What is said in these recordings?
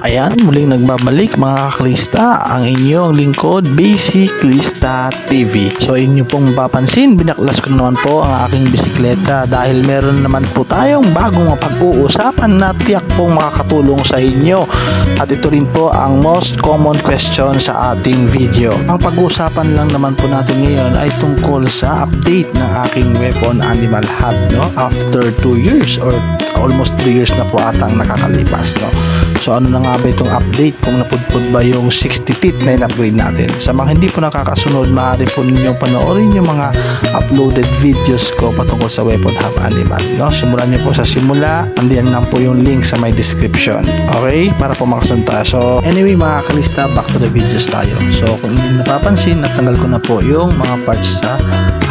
Ayan, muling nagbabalik mga kaklista, ang inyong lingkod, Bisiklista TV. So inyo pong mapapansin, binaklas ko naman po ang aking bisikleta dahil meron naman po tayong bagong mapag-uusapan na tiyak pong makakatulong sa inyo. At ito rin po ang most common question sa ating video. Ang pag-uusapan lang naman po natin ngayon ay tungkol sa update ng aking weapon animal hub, no? After 2 years or almost 3 years na po atang nakakalipas, no? So ano na nga ba itong update, kung napudpud ba yung 60 teeth na in-upgrade natin? Sa mga hindi po nakakasunod, maaari po ninyong panoorin yung mga uploaded videos ko patungkol sa weapon hub animal, no? Simulan nyo po sa simula, andiyan lang po yung link sa my description, okay? Para po makasunod tayo. So anyway mga kalista, back to the videos tayo. So kung hindi napapansin, natanggal ko na po yung mga parts sa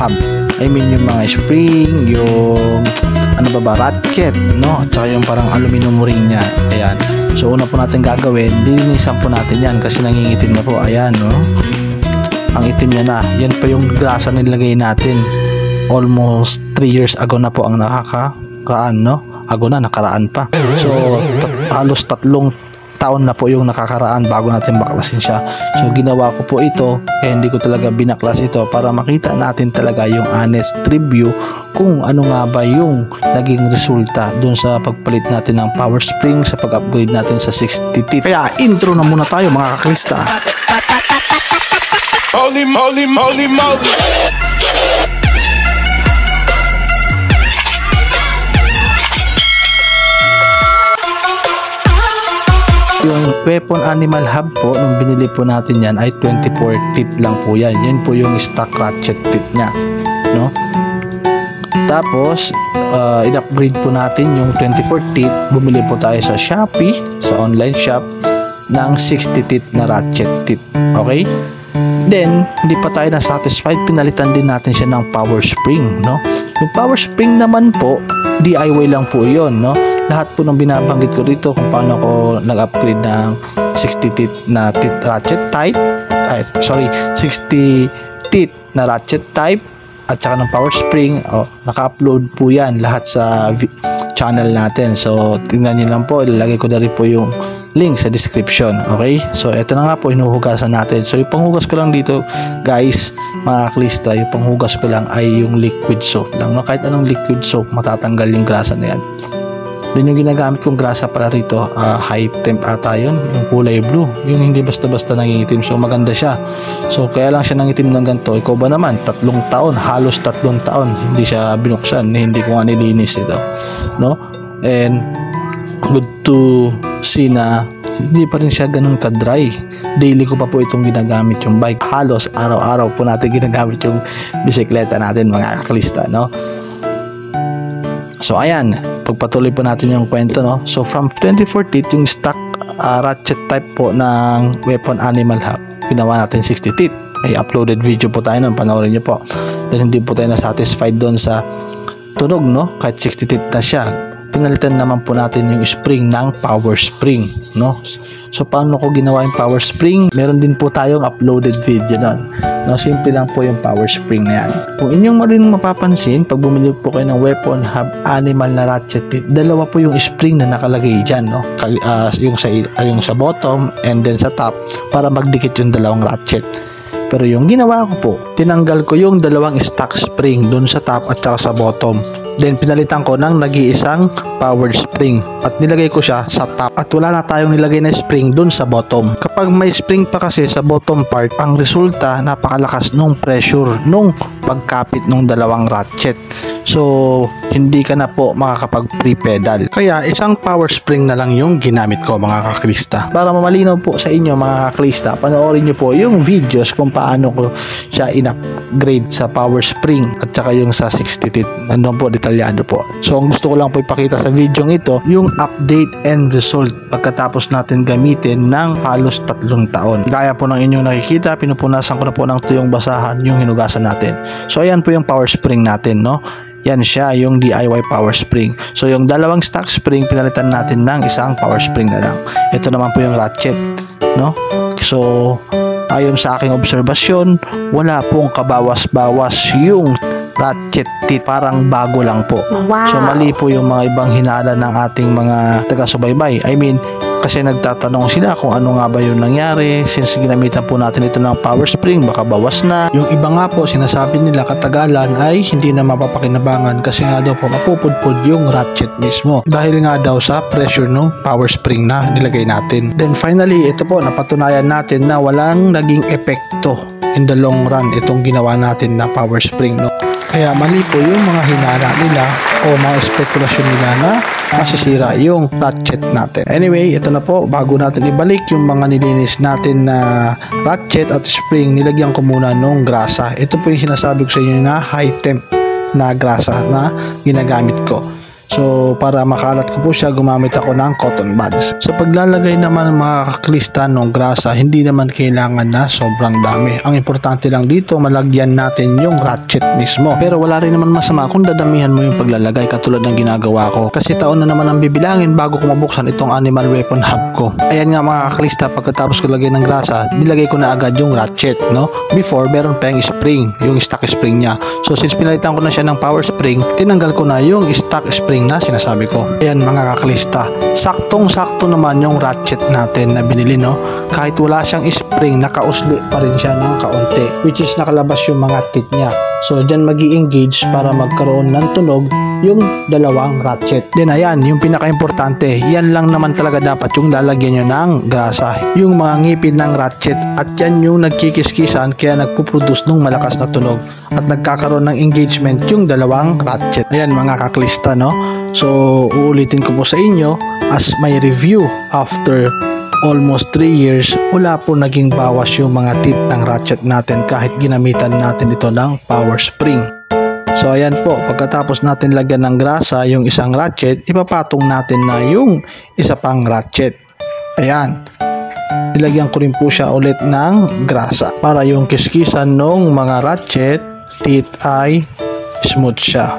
hub. I mean yung mga spring, yung ano ba, ratchet, no? At saka yung parang aluminum ring niya. Ayan. So una po natin gagawin, lilinisan po natin yan kasi nangingitim na po. Ayan, no? Ang itim niya na. Yan pa yung grasa na nilagay natin. Almost 3 years ago na po ang nakakaraan, no? Ago na, nakaraan pa. So halos 3 taon na po yung nakakaraan bago natin baklasin siya. So ginawa ko po ito, kaya hindi ko talaga binaklas ito para makita natin talaga yung honest review kung ano nga ba yung naging resulta dun sa pagpalit natin ng power spring sa pag-upgrade natin sa 60 teeth. Kaya intro na muna tayo mga kaklista. Holy moly, moly, moly. Yung weapon animal hub po, nung binili po natin yan ay 24 teeth lang po yan. Yan po yung stock ratchet teeth nya, no? Tapos in-upgrade po natin yung 24 teeth. Bumili po tayo sa Shopee, sa online shop, ng 60 teeth na ratchet teeth, okay? Then hindi pa tayo na satisfied, pinalitan din natin siya ng power spring, no? Yung power spring naman po, DIY lang po yon, no? Lahat po ng binabanggit ko dito kung paano ko nag-upgrade ng 60 teeth na teeth ratchet type, 60 teeth na ratchet type at saka ng power spring, naka-upload po yan lahat sa channel natin. So tingnan niyo lang po, ilalagay ko na rin po yung link sa description, okay? So ito na nga po, hinuhugasan natin. So yung panghugas ko lang dito guys, mga kaklista, yung panghugas ko lang ay yung liquid soap lang, no? Kahit anong liquid soap, matatanggal yung grasa na yan. Then yung ginagamit kong grasa pala rito, high temp ata yun, yung kulay blue, yung hindi basta-basta nangingitim. So maganda siya. So kaya lang siya nangitim ng ganito. Ikaw ba naman, 3 taon, halos 3 taon hindi siya binuksan, hindi ko nga nilinis ito, no? And good to see na hindi pa rin siya ganun ka-dry. Daily ko pa po itong ginagamit yung bike. Halos araw-araw po natin ginagamit yung bisikleta natin mga kaklista, no? So ayan, pagpatuloy po natin yung kwento, no? So from 24 teeth, yung stock ratchet type po ng weapon animal hub, ginawa natin 60 teeth. May uploaded video po tayo nun, panoorin nyo po. Then hindi po tayo na-satisfied doon sa tunog, no? Kahit 60 teeth na siya, pinalitan naman po natin yung spring ng power spring, no? So paano ko ginawa yung power spring? Meron din po tayong uploaded video nun, no? Simple lang po yung power spring na yan. Kung inyong rin mapapansin, pag bumili po kayo ng weapon hub animal na ratchet teeth, dalawa po yung spring na nakalagay dyan, no? Yung sa bottom and then sa top, para magdikit yung dalawang ratchet. Pero yung ginawa ko po, tinanggal ko yung dalawang stock spring dun sa top at saka sa bottom. Then pinalitan ko ng nag-iisang powered spring at nilagay ko siya sa top at wala na tayong nilagay na spring dun sa bottom. Kapag may spring pa kasi sa bottom part, ang resulta napakalakas nung pressure nung pagkapit nung dalawang ratchet. So hindi ka na po makakapag pre-pedal. Kaya isang power spring na lang yung ginamit ko mga kaklista. Para mamalinaw po sa inyo mga kaklista, panoorin nyo po yung videos kung paano ko siya in-upgrade sa power spring at saka yung sa 60 teeth. Nandun po, detalyado po. So ang gusto ko lang po ipakita sa video ito, yung update and result pagkatapos natin gamitin ng halos 3 taon. Gaya po ng inyong nakikita, pinupunasan ko na po ng tuyong basahan yung hinugasan natin. So ayan po yung power spring natin, no? Yan siya, yung DIY power spring. So yung dalawang stock spring, pinalitan natin ng isang power spring na lang. Ito naman po yung ratchet, no? So ayon sa aking obserbasyon, wala pong kabawas-bawas yung ratchet teeth, parang bago lang po. Wow. So mali po yung mga ibang hinala ng ating mga taga-subaybay. I mean, Kasi nagtatanong sila kung ano nga ba yung nangyari since ginamitan po natin ito ng power spring, baka bawas na. Yung iba nga po sinasabi nila katagalan ay hindi na mapapakinabangan kasi nga daw po mapupudpud yung ratchet mismo dahil nga daw sa pressure ng power spring na nilagay natin. Then finally, ito po napatunayan natin na walang naging epekto in the long run itong ginawa natin na power spring, no? Kaya mali po yung mga hinala nila o mga spekulasyon nila na masisira yung ratchet natin. Anyway, ito na po, bago natin ibalik yung mga nilinis natin na ratchet at spring, nilagyan ko muna nung grasa. Ito po yung sinasabi ko sa inyo na high temp na grasa na ginagamit ko. So, para makalat ko po siya, gumamit ako ng cotton buds. So, paglalagay naman mga kaklista ng grasa, hindi naman kailangan na sobrang dami. Ang importante lang dito, malagyan natin yung ratchet mismo. Pero wala rin naman masama kung dadamihan mo yung paglalagay katulad ng ginagawa ko. Kasi taon na naman ang bibilangin bago ko mabuksan itong animal weapon hub ko. Ayan nga mga kaklista, pagkatapos ko lagay ng grasa, nilagay ko na agad yung ratchet, no? Before, meron pa yung spring, yung stock spring niya. So, since pinalitan ko na siya ng power spring, tinanggal ko na yung stock spring na sinasabi ko. Ayan mga kaklista, saktong-sakto naman yung ratchet natin na binili, no? Kahit wala siyang spring, nakausli pa rin siya ng kaunti, which is nakalabas yung mga teeth niya. So dyan magi-engage para magkaroon ng tunog yung dalawang ratchet. Then ayan, yung pinaka-importante, yan lang naman talaga dapat yung lalagyan nyo ng grasa, yung mga ngipin ng ratchet, at yan yung nagkikiskisan kaya nagpuproduce ng malakas na tunog at nagkakaroon ng engagement yung dalawang ratchet. Ayan mga kaklista, no? So uulitin ko po sa inyo as my review after almost 3 years, wala po naging bawas yung mga teeth ng ratchet natin kahit ginamitan natin ito ng power spring. So ayan po, pagkatapos natin lagyan ng grasa yung isang ratchet, ipapatong natin na yung isa pang ratchet. Ayan, nilagyan ko rin po siya ulit ng grasa para yung kiskisan ng mga ratchet teeth ay smooth siya.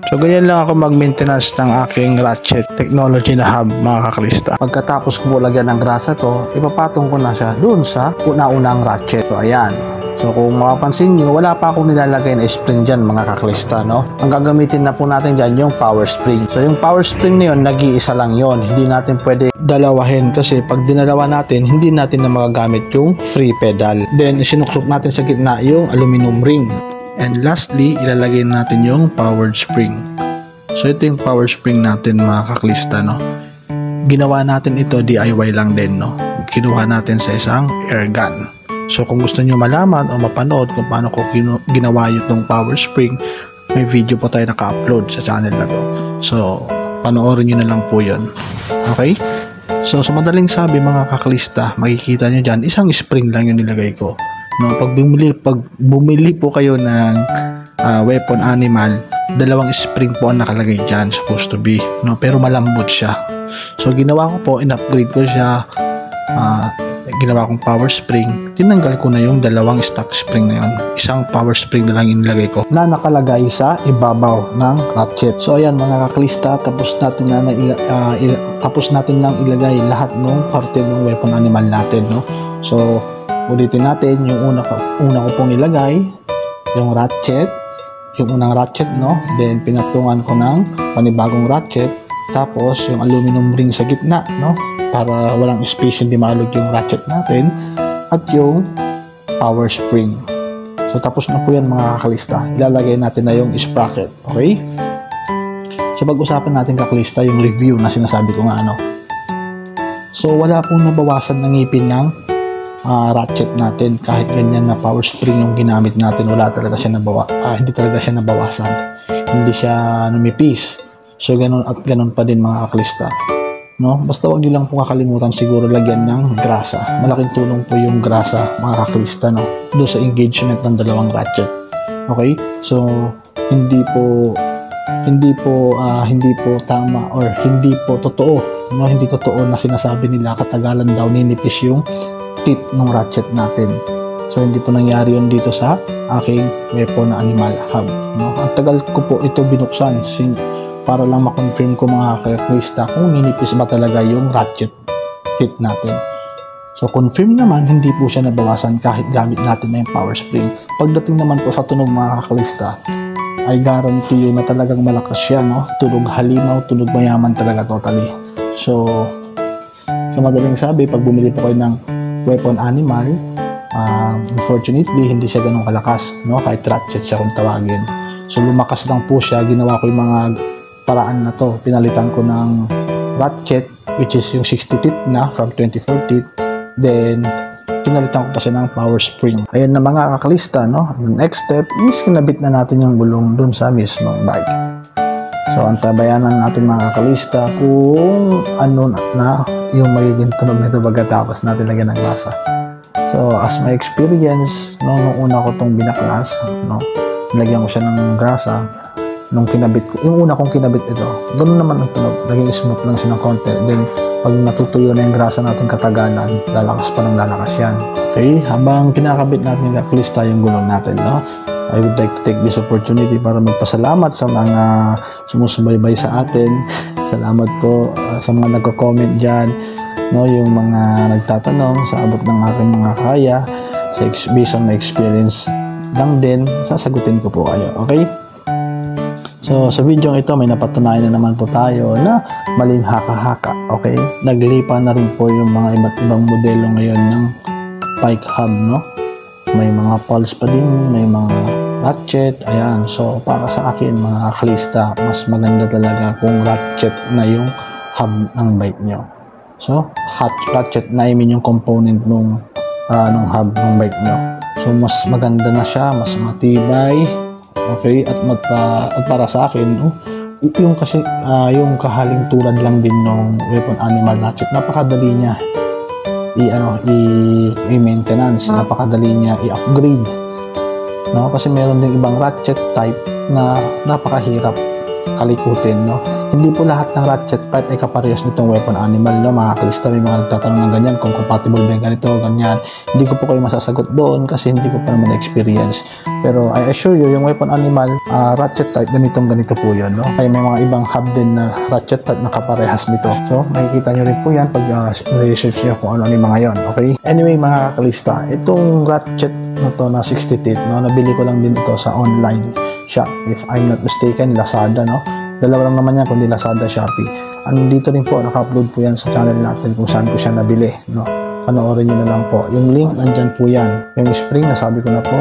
So ganyan lang ako mag-maintenance ng aking ratchet technology na hub mga kaklista. Pagkatapos ko po lagyan ng grasa to, ipapatong ko na siya dun sa una-unang ratchet. So ayan. So kung mapapansin nyo, wala pa akong nilalagay na spring dyan mga kaklista, no? Ang gagamitin na po natin dyan yung power spring. So yung power spring na yun, nag-iisa lang yun. Hindi natin pwede dalawahin kasi pag dinalawa natin, hindi natin na magagamit yung free pedal. Then isinuksok natin sa gitna yung aluminum ring. And lastly, ilalagay natin yung powered spring. So ito yung power spring natin mga kaklista, no? Ginawa natin ito DIY lang din, no? Kinuha natin sa isang air gun. So kung gusto nyo malaman o mapanood kung paano ko ginawa yung power spring, may video po tayo naka-upload sa channel na to. So panoorin nyo na lang po yun. Okay? So sa madaling sabi mga kaklista, makikita nyo dyan, isang spring lang yung nilagay ko. No, pag bumili po kayo ng weapon animal, dalawang spring po ang nakalagay dyan, supposed to be, no? Pero malambot siya. So ginawa ko po, in-upgrade ko siya, ginawa kong power spring, tinanggal ko na yung dalawang stock spring na yun, isang power spring na lang inilagay ko na nakalagay sa ibabaw ng ratchet. So ayan mga kaklista, tapos natin nang ilagay lahat ng parte ng weapon animal natin, no? So ulitin natin, yung una ko pong nilagay yung ratchet, yung unang ratchet, no? Then pinatungan ko ng panibagong ratchet, tapos yung aluminum ring sa gitna, no? Para walang space, hindi malog yung ratchet natin, at yung power spring. So tapos na po yan mga kaklista, ilalagay natin na yung sprocket. Okay? So pag-usapan natin kaklista yung review na sinasabi ko nga, ano? So wala pong nabawasan ng ngipin ng ratchet natin, kahit ganyan na power spring yung ginamit natin, wala talaga siya hindi talaga siya nabawasan, hindi siya numipis. So ganun at ganun pa din mga kaklista, no? Basta wag niyo lang po kakalimutan siguro lagyan ng grasa. Malaking tulong po yung grasa mga kaklista, no? Doon sa engagement ng dalawang ratchet. Okay? So hindi po tama or hindi po totoo, no? Hindi totoo na sinasabi nila katagalan daw ninipis yung tip ng ratchet natin. So hindi po nangyari yun dito sa aking weapon na animal hub, no? Ang tagal ko po ito binuksan para lang ma-confirm ko mga kaklista kung ninipis ba talaga yung ratchet tip natin. So confirm naman, hindi po siya nabawasan kahit gamit natin na yung power spring. Pagdating naman po sa tunog mga kaklista, I guarantee you na talagang malakas siya, no? Tunog halimaw, tunog mayaman talaga totally. So, sa madaling sabi, pag bumili po kayo ng weapon animal, unfortunately, hindi siya ganun kalakas, no? Kahit ratchet siya kung tawagin. So, lumakas lang po siya. Ginawa ko yung mga paraan na to. Pinalitan ko ng ratchet, which is yung 60 teeth na from 24 teeth. Then, pinalitan ko pa siya ng power spring. Ayan na mga kakalista, no? Next step is kinabit na natin yung gulong dun sa mismong bike. So, antabayanan natin mga kakalista kung ano na yung magiging tunog nito pagkatapos natin lagyan ng grasa. So, as my experience, no, nung una ko itong binaklas, no, nilagyan ko siya ng grasa. Nung kinabit ko, yung una kong kinabit ito, ganoon naman ang tunog. Naging smooth lang siya ng konti. Then, pag natutuyo na yung grasa natin katagalan, lalakas pa ng lalakas yan. Okay, habang kinakabit natin yung kakalista yung gulong natin, no, I would like to take this opportunity para magpasalamat sa mga sumusubaybay sa atin. Salamat po sa mga nagko-comment dyan, no, yung mga nagtatanong sa abot ng aking mga kaya, based on my experience lang din, sasagutin ko po kayo. Okay? So, sa video ito, may napatunayan na naman po tayo na maling haka-haka, okay? Naglipa na rin po yung mga iba't ibang modelo ngayon ng bike hub, no? May mga pulse pa din, may mga ratchet, ayan. So, para sa akin, mga kakalista, mas maganda talaga kung ratchet na yung hub ng bike nyo. So, ratchet na, I mean yung component nung hub ng bike nyo. So, mas maganda na siya, mas matibay. Okay, at para sa akin, yung kasi yung kahaling tulad lang din ng weapon animal ratchet, napakadali niya i-maintenance, napakadali niya i-upgrade, no? Kasi meron din ibang ratchet type na napakahirap kalikutin, no? Hindi po lahat ng ratchet type ay kaparehas nitong weapon animal, no? Mga kalista, may mga nagtatanong ng ganyan, kung compatible ba ganito, ganyan. Hindi ko po kayo masasagot doon kasi hindi ko pa naman experience. Pero I assure you, yung weapon animal ratchet type, ganito po yun, no? Kaya may mga ibang hub din na ratchet type na kaparehas nito. So, makikita nyo rin po yan pag research nyo kung ano yung mga yon, okay? Anyway, mga kalista, itong ratchet na to na 60 teeth, no? Nabili ko lang din ito sa online shop. If I'm not mistaken, Lazada, no? Dalawa lang naman yan, kundi Lazada, Shopee. Dito rin po, naka-upload po yan sa channel natin kung saan ko siya nabili, no? Panoorin nyo na lang po. Yung link, nandyan po yan. Yung spring, nasabi ko na po,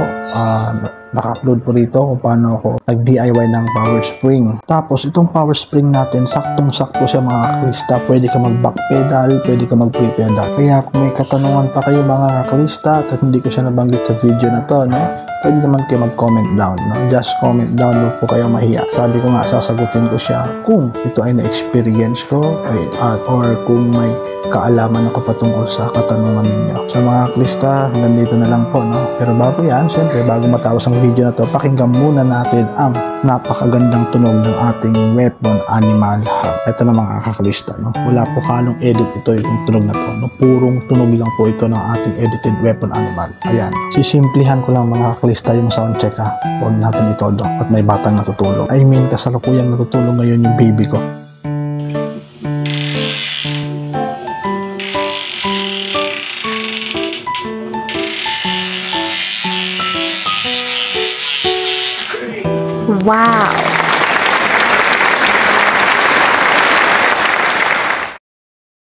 naka-upload po rito kung paano ako nag-DIY ng power spring. Tapos, itong power spring natin, saktong-sakto siya mga kakalista. Pwede ka mag-back pedal, pwede ka mag-free pedal. Kaya kung may katanungan pa kayo mga kakalista at hindi ko siya nabanggit sa video na to, no? Pwede naman kayo mag-comment down, no? Just comment down, huwag po kayo mahiya. Sabi ko nga, sasagutin ko siya kung ito ay na-experience ko or kung may kaalaman ako patungkol sa katanungan ninyo. Sa mga klista, hanggang dito na lang po, no? Pero bago yan, siyempre, bago matapos ang video na to, pakinggan muna natin ang napakagandang tunog ng ating weapon animal hub. Ito na mga kakalista, no? Wala po halong edit ito yung tunog na to, no? Purong tunog lang po ito ng ating edited weapon animal. Ayan. Sisimplihan ko lang mga kakalista yung sound check, ha? Huwag natin itodo at may batang natutulog. I mean, kasalukuyang natutulog ngayon yung baby ko. Wow!